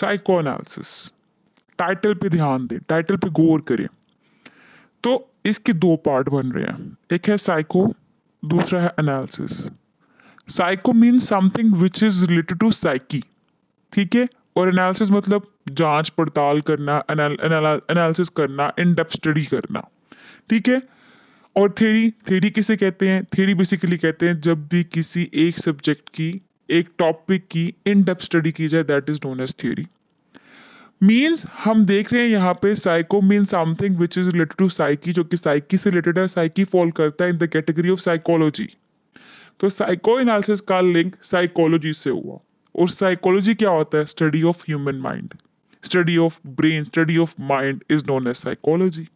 Psycho analysis. Title पे ध्यान दें, टाइटल पे गौर करें। तो इसके दो पार्ट बन रहे हैं, एक है साइको, दूसरा है analysis. Psycho means something which is related to psyche, ठीक है। और एनालिसिस मतलब जांच पड़ताल करना, एनालिसिस करना, इन डेप्थ स्टडी करना, ठीक है। और थ्योरी, थ्योरी किसे कहते हैं? थ्योरी बेसिकली कहते हैं जब भी किसी एक सब्जेक्ट की, एक टॉपिक की इन डेप्थ स्टडी की जाए, that is known as theory. Means हम देख रहे हैं यहाँ पे psycho mean something which is related to psyche, जो कि साइकी से रिलेटेड है। साइकी फॉल करता है in the category of psychology. तो साइको एनालिसिस का लिंक साइकोलॉजी से हुआ। और साइकोलॉजी क्या होता है? Study of human mind, study of brain, study of mind is known as psychology.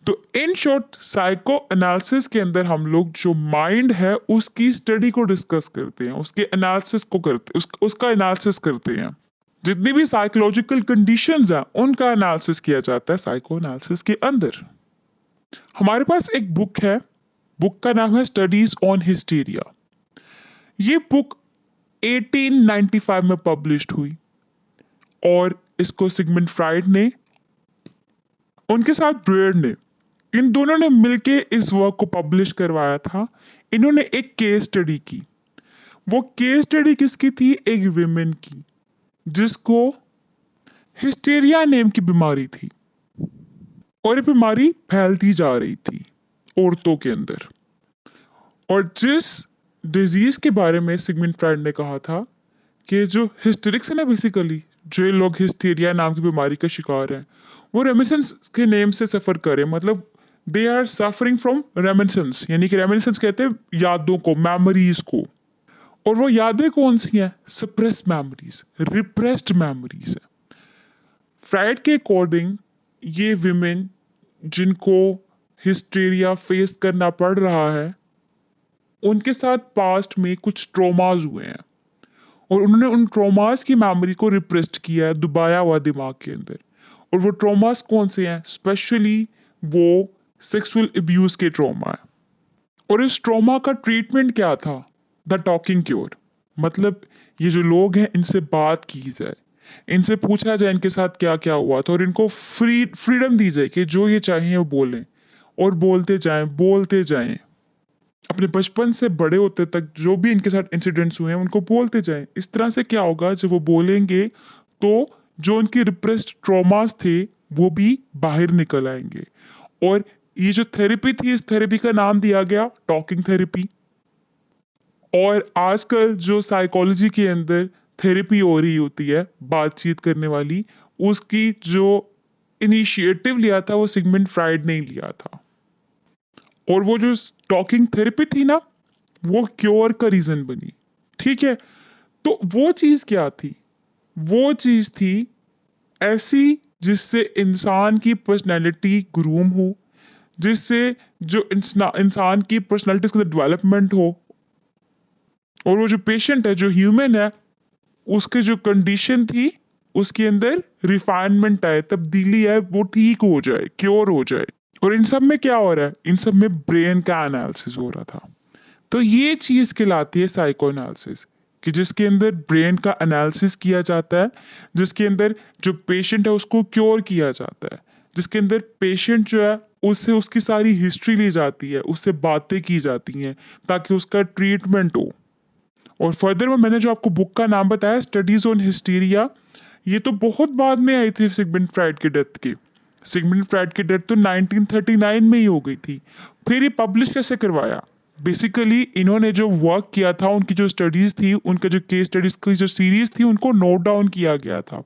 तो इन शॉर्ट साइको एनालिसिस के अंदर हम लोग जो माइंड है उसकी स्टडी को डिस्कस करते हैं, उसके एनालिसिस को करते, उसका एनालिसिस करते हैं। जितनी भी साइकोलॉजिकल कंडीशंस हैं उनका एनालिसिस किया जाता है साइको एनालिसिस के अंदर। हमारे पास एक बुक है, बुक का नाम है स्टडीज ऑन हिस्टीरिया। ये बुक 1895 में पब्लिश्ड हुई और इसको सिगमंड फ्राइड ने, उनके साथ ब्रेयर ने, इन दोनों ने मिलके इस वर्क को पब्लिश करवाया था। इन्होंने एक केस स्टडी की। वो केस स्टडी किसकी थी? एक विमेन की, जिसको हिस्टीरिया नेम की बीमारी थी और ये बीमारी फैलती जा रही थी औरतों के अंदर। और जिस डिजीज के बारे में सिगमंड फ्राइड ने कहा था कि जो हिस्टेरिक्स है ना, बेसिकली जो लोग हिस्टीरिया नाम की बीमारी का शिकार हैं, वो रेमिसेंस के नेम से सफर करें, मतलब दे आर सफरिंग फ्रॉम रेमिसेंस, यानी कि रेमिसेंस कहते हैं यादों को, मेमोरीज को। और वो यादें कौन सी हैं? सप्रेस्ड मेमोरीज, रिप्रेस्ड मेमोरीज है। फ्राइड के अकॉर्डिंग ये विमेन जिनको हिस्टीरिया फेस करना पड़ रहा है, उनके साथ पास्ट में कुछ ट्रॉमास हुए हैं और उन्होंने उन ट्रॉमास की मेमोरी को रिप्रेस्ड किया है, दबाया हुआ दिमाग के अंदर। और वो ट्रॉमास कौन से हैं? स्पेशली वो सेक्सुअल अब्यूज के ट्रॉमा है। और इस ट्रॉमा का ट्रीटमेंट क्या था? The talking cure. मतलब ये जो लोग हैं इनसे बात की जाए, इनसे पूछा जाए इनके साथ क्या क्या हुआ था और इनको फ्रीडम दी जाए कि जो ये चाहें वो बोलें और बोलते जाएं। अपने बचपन से बड़े होते तक जो भी इनके साथ इंसिडेंट्स हुए हैं उनको बोलते जाएं। इस तरह से क्या होगा, जब वो बोलेंगे तो जो उनके रिप्रेस्ड ट्रॉमास थे वो भी बाहर निकल आएंगे। और ये जो थेरेपी थी, इस थेरेपी का नाम दिया गया टॉकिंग थेरेपी। और आजकल जो साइकोलॉजी के अंदर थेरेपी हो रही होती है बातचीत करने वाली, उसकी जो इनिशिएटिव लिया था वो सिगमंड फ्राइड ने ही लिया था। और वो जो टॉकिंग थेरेपी थी ना, वो क्योर का रीजन बनी, ठीक है। तो वो चीज क्या थी? वो चीज थी ऐसी जिससे इंसान की पर्सनैलिटी ग्रूम हो, जिससे जो इंसान की पर्सनैलिटी का डेवलपमेंट हो, और वो जो पेशेंट है, जो ह्यूमन है, उसके जो कंडीशन थी उसके अंदर रिफाइनमेंट आए, तब्दीली आए, वो ठीक हो जाए, क्योर हो जाए। और इन सब में क्या हो रहा है? इन सब में ब्रेन का एनालिसिस हो रहा था। तो ये चीज कहलाती है साइको एनालिसिस, कि जिसके अंदर ब्रेन का एनालिसिस किया जाता है, जिसके अंदर जो पेशेंट है उसको क्योर किया जाता है, जिसके अंदर पेशेंट जो है उससे उसकी सारी हिस्ट्री ली जाती है, उससे बातें की जाती हैं ताकि उसका ट्रीटमेंट हो। और फर्दर में मैंने जो आपको बुक का नाम बताया, स्टडीज ऑन हिस्टीरिया, ये तो बहुत बाद में आई थी सिगमंड फ्राइड की डेथ की। सिगमंड फ्राइड की डेथ तो 1939 में ही हो गई थी। फिर ये पब्लिश कैसे करवाया? बेसिकली इन्होंने जो वर्क किया था, उनकी जो स्टडीज थी, उनका जो केस स्टडीज की जो सीरीज थी, उनको नोट डाउन किया गया था।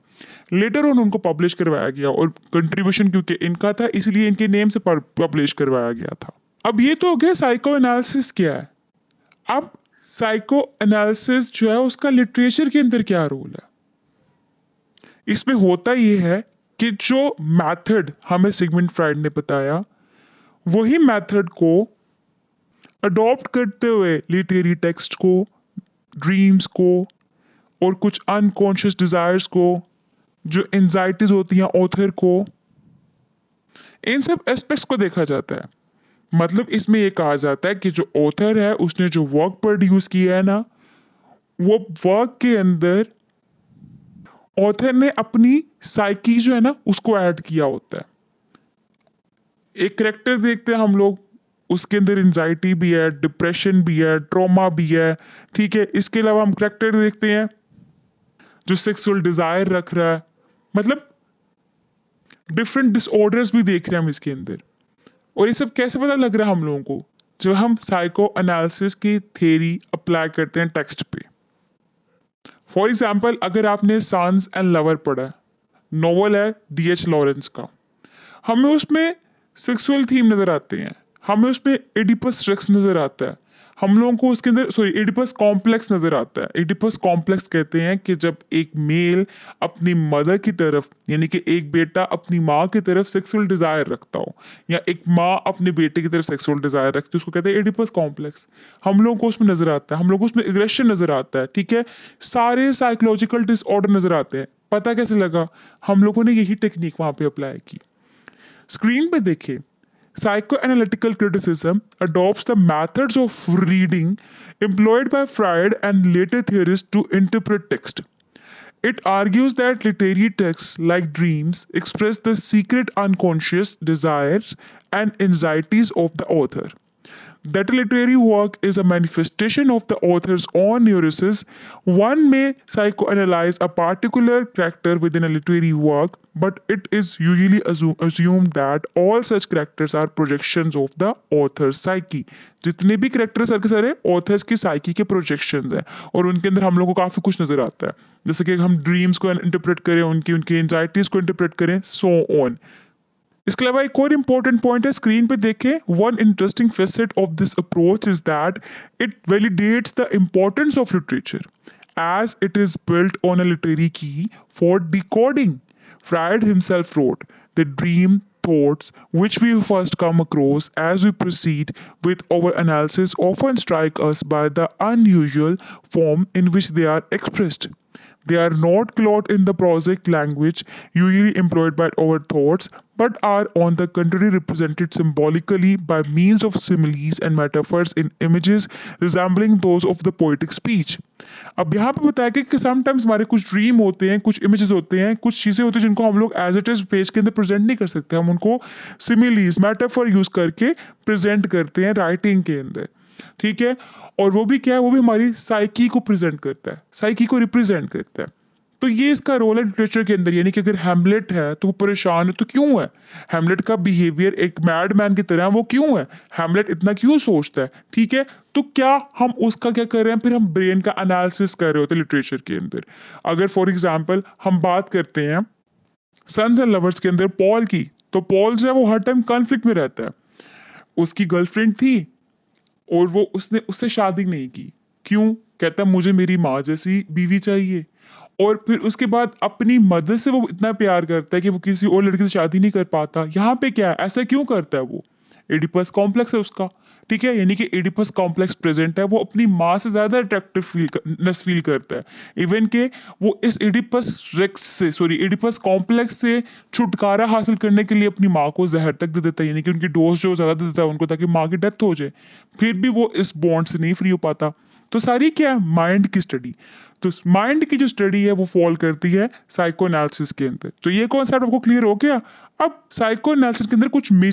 लेटर ऑन उनको पब्लिश करवाया गया और कंट्रीब्यूशन क्योंकि इनका था इसलिए इनके नेम से पब्लिश करवाया गया था। अब ये तो हो गया साइको एनालिसिस क्या है। अब साइको एनालिसिस जो है उसका लिटरेचर के अंदर क्या रोल है? इसमें होता ये है कि जो मेथड हमें सिगमंड फ्राइड ने बताया, वही मेथड को अडॉप्ट करते हुए लिटरेरी टेक्स्ट को, ड्रीम्स को और कुछ अनकॉन्शियस डिजायर्स को, जो एंजाइटीज होती हैं ऑथर को, इन सब एस्पेक्ट्स को देखा जाता है। मतलब इसमें यह कहा जाता है कि जो ऑथर है उसने जो वर्क प्रोड्यूस किया है ना, वो वर्क के अंदर ऑथर ने अपनी साइकी जो है ना उसको ऐड किया होता है। एक करेक्टर देखते हैं हम लोग, उसके अंदर एंजाइटी भी है, डिप्रेशन भी है, ट्रॉमा भी है, ठीक है। इसके अलावा हम करेक्टर देखते हैं जो सेक्सुअल डिजायर रख रहा है, मतलब डिफरेंट डिसऑर्डर्स भी देख रहे हैं हम इसके अंदर। और ये सब कैसे पता लग रहा है हम लोगों को? जब हम साइको एनालिसिस की थ्योरी अप्लाई करते हैं टेक्स्ट पे। फॉर एग्जाम्पल, अगर आपने सन्स एंड लवर पढ़ा है, नॉवल है D.H. लॉरेंस का, हमें उसमें सेक्सुअल थीम नजर आते हैं, हमें उसमें एडिपस रेक्स नजर आता है, हम लोगों को उसके अंदर एडिपस कॉम्प्लेक्स नजर आता है। एडिपस कॉम्प्लेक्स कहते हैं कि जब एक मेल अपनी मदर की तरफ, यानी कि एक बेटा अपनी माँ की तरफ सेक्सुअल डिजायर रखता हो, या एक माँ अपने बेटे की तरफ सेक्सुअल डिजायर रखती है, उसको कहते हैं एडिपस कॉम्प्लेक्स। हम लोगों को उसमें नजर आता है, हम लोगों को उसमें एग्रेशन नजर आता है, ठीक है। सारे साइकोलॉजिकल डिसऑर्डर नजर आते हैं। पता कैसे लगा? हम लोगों ने यही टेक्निक वहां पे अप्लाई की। स्क्रीन पे देखे, psychoanalytical criticism adopts the methods of reading employed by Freud and later theorists to interpret text. It argues that literary texts like dreams express the secret unconscious desires and anxieties of the author. That a literary work is a manifestation of the author's own neuroses. One may psychoanalyze a particular character within a literary work, but it is usually assumed that all such characters are projections of the author's psyche. जितने भी character सारे के सारे authors की psyche के projections हैं, और उनके अंदर हम लोग को काफी कुछ नजर आता है। जैसे कि हम ड्रीम्स को इंटरप्रेट करें, उनकी उनकी एंजाइटीज को इंटरप्रेट करें, सो ऑन। इसके अलावा एक और इम्पोर्टेंट पॉइंट है, स्क्रीन पे देखें। One interesting facet of this approach is that it validates the importance of literature as it is built on a literary key for decoding. Freud himself wrote, "The dream thoughts which we first come across as we proceed with our analysis often strike us by the unusual form in which they are expressed. They are not clothed in the prosaic language usually employed by our thoughts, but are on the contrary represented symbolically by means of similes and metaphors in images resembling those of the poetic speech." अब यहाँ पे बताया कि sometimes हमारे कुछ dream होते हैं, कुछ इमेजेस होते हैं, कुछ चीज़ें होती हैं जिनको हम लोग एज इट इज पेज के अंदर प्रेजेंट नहीं कर सकते, हम उनको सिमिलीज मेटाफर यूज करके प्रेजेंट करते हैं राइटिंग के अंदर, ठीक है। और वो भी क्या है, वो भी हमारी साइकी को प्रेजेंट करता है, साइकी को रिप्रेजेंट करता है। तो ये इसका रोल है लिटरेचर के अंदर। यानी कि अगर हैमलेट है तो वो परेशान है, तो क्यों है? हैमलेट का बिहेवियर एक मैडमैन की तरह है, वो क्यों है? हैमलेट इतना क्यों सोचता है, ठीक है। तो क्या हम उसका क्या कर रहे हैं, फिर हम ब्रेन का एनालिसिस कर रहे होते हैं लिटरेचर के अंदर। अगर फॉर एग्जाम्पल हम बात करते हैं सन्स एंड लवर्स के अंदर पॉल की, तो पॉल जो है वो हर टाइम कॉन्फ्लिक्ट में रहता है। उसकी गर्लफ्रेंड थी और वो उसने उससे शादी नहीं की। क्यों? कहता मुझे मेरी माँ जैसी बीवी चाहिए। और फिर उसके बाद अपनी मदर से वो इतना प्यार करता है कि वो किसी और लड़की से शादी नहीं कर पाता। यहाँ पे क्या है, ऐसा क्यों करता है वो? एडिपस कॉम्प्लेक्स है उसका, ठीक है। यानी कि एडिपस कॉम्प्लेक्स प्रेजेंट है, वो अपनी माँ से ज्यादा अट्रैक्टिव फील करता है। इवन के वो इस एडिपस कॉम्प्लेक्स से छुटकारा हासिल करने के लिए अपनी माँ को जहर तक दे देता है, यानी कि उनकी डोज जो ज्यादा दे देता है उनको, ताकि माँ की डेथ हो जाए। फिर भी वो इस बॉन्ड से नहीं फ्री हो पाता। तो सारी क्या है, माइंड की स्टडी। तो माइंड की जो स्टडी है वो फॉल करती है साइको एनालिसिस के अंदर। तो ये कॉन्सेप्ट आपको क्लियर हो गया। अब साइको एनालिसिस के अंदर कुछ